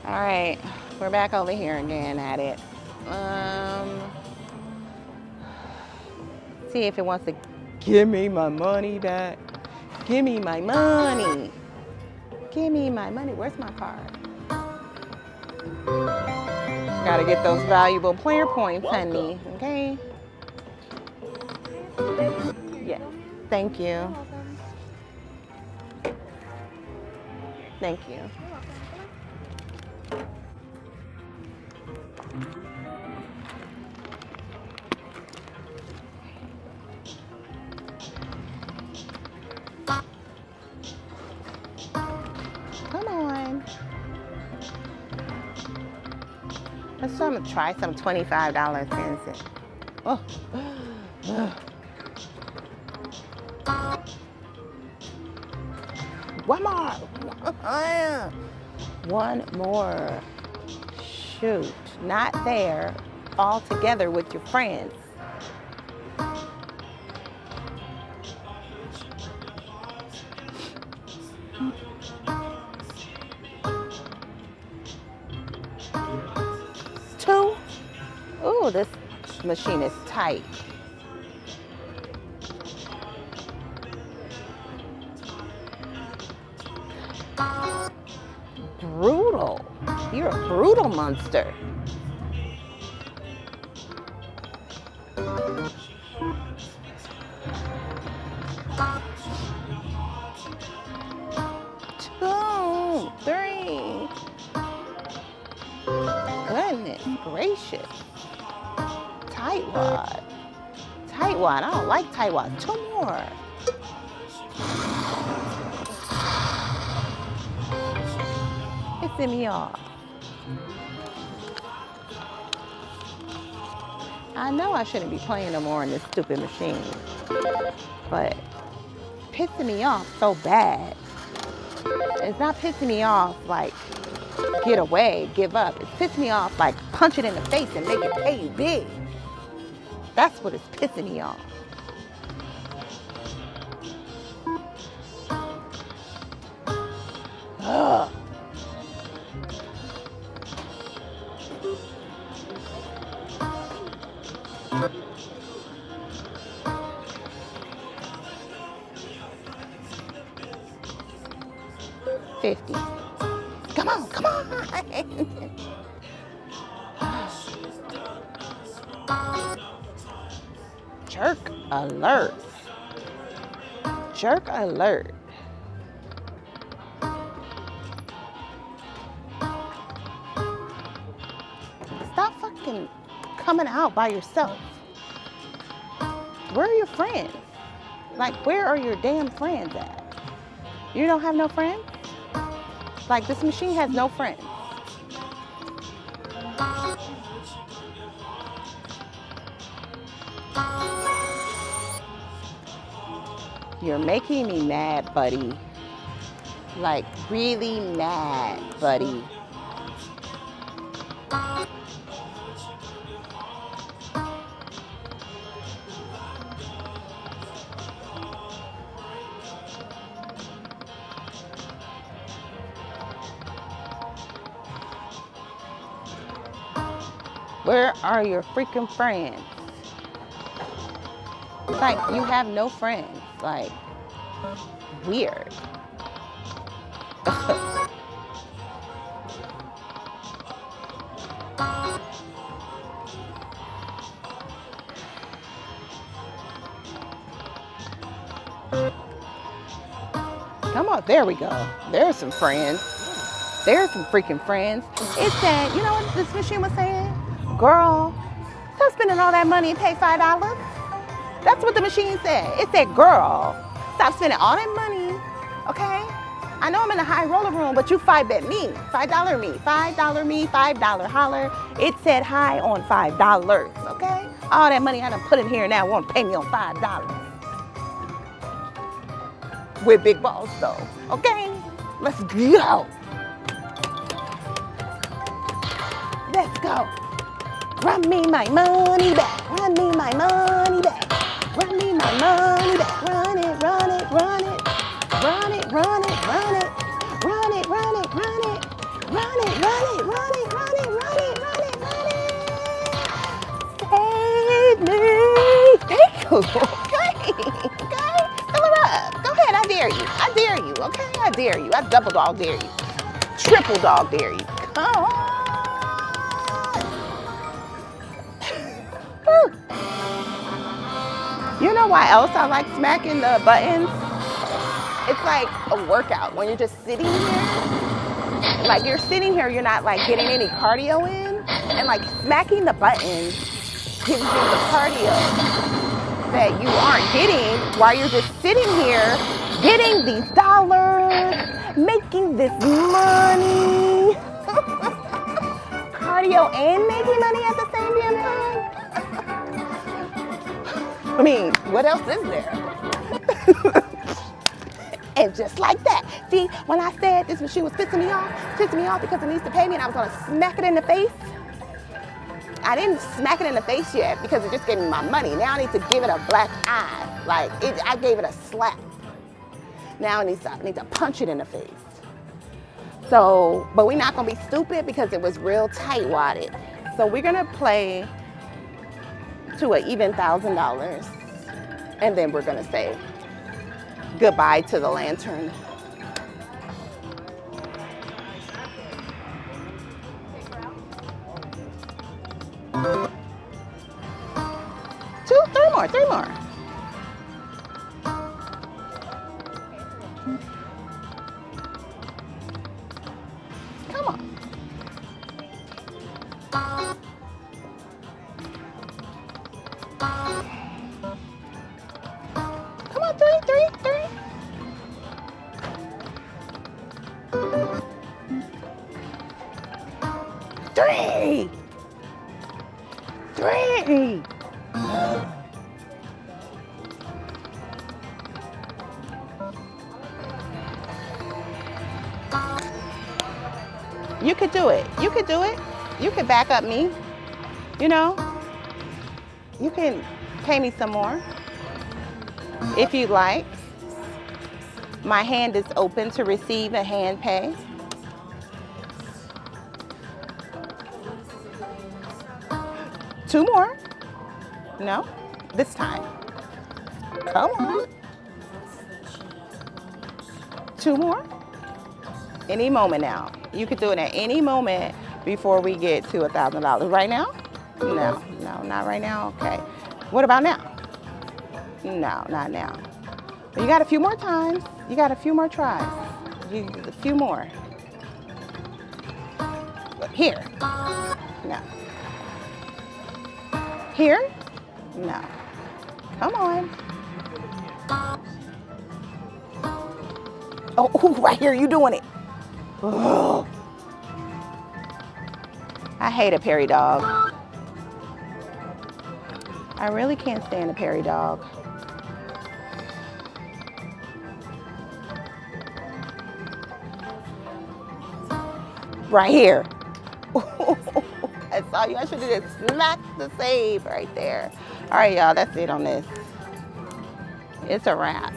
All right, we're back over here again at it. See if it wants to give me my money back. Give me my money. Give me my money. Where's my card? Gotta get those valuable player points, honey. Okay. Yeah. Thank you. Thank you. Come on. Let's try some $25 pens. Oh. One more. One more. Shoot. Not there. All together with your friends. Two. Ooh, this machine is tight. Brutal. You're a brutal monster. Two, three. Goodness gracious. Tightwad. Tightwad. I don't like tightwad. Two more. Pissing me off. I know I shouldn't be playing no more in this stupid machine, but pissing me off so bad. It's not pissing me off like get away, give up. It's pissing me off like punch it in the face and make it pay you big. That's what it's pissing me off. Ugh. $50. Come on, come on. Jerk alert. Jerk alert. Stop fucking coming out by yourself. Where are your friends? Like, where are your damn friends at? You don't have no friends? Like, this machine has no friends. You're making me mad, buddy. Like, really mad, buddy. Where are your freaking friends? Like, you have no friends. Like, weird. Come on, there we go. There's some friends. There's some freaking friends. It said, you know what this machine was saying? Girl, stop spending all that money and pay $5. That's what the machine said. It said, girl, stop spending all that money, okay? I know I'm in the high roller room, but you $5 me, $5 me, $5 me, $5 holler. It said high on $5, okay? All that money I done put in here now won't pay me on $5. With big balls though, okay? Let's go. Let's go. Run me my money back. Run me my money back. Run me my money back. Run it, run it, run it. Run it, run it, run it. Run it, run it, run it. Run it, run it, Okay. Okay. Fill her up. Go ahead. I dare you. I dare you. Okay. I dare you. I double dog dare you. Triple dog dare you. Come on. You know why else I like smacking the buttons? It's like a workout when you're just sitting here. Like you're sitting here, you're not like getting any cardio in. And like smacking the buttons gives you the cardio that you aren't getting while you're just sitting here getting these dollars, making this money. Cardio and making money at the same damn time. I mean, what else is there? And just like that. See, when I said this machine was pissing me off because it needs to pay me and I was gonna smack it in the face. I didn't smack it in the face yet because it just gave me my money. Now I need to give it a black eye. Like, I gave it a slap. Now I need to punch it in the face. So, but we're not gonna be stupid because it was real tight wadded. So we're gonna play to an even $1,000 and then we're gonna say goodbye to the lantern. Three more. Come on. Come on, three. You could do it. You could do it. You could back up me. You know, you can pay me some more if you'd like. My hand is open to receive a hand pay. Two more. No, this time. Come on. Two more. Any moment now. You could do it at any moment before we get to $1,000. Right now? No, not right now. Okay. What about now? No, not now. But you got a few more times. You got a few more tries. A few more. Here. No. Here? No. Come on. Oh, right here. You doing it. Oh. I hate a Perry dog. I really can't stand a Perry dog. Right here. I saw you. I should have just smacked the save right there. All right, y'all. That's it on this. It's a wrap.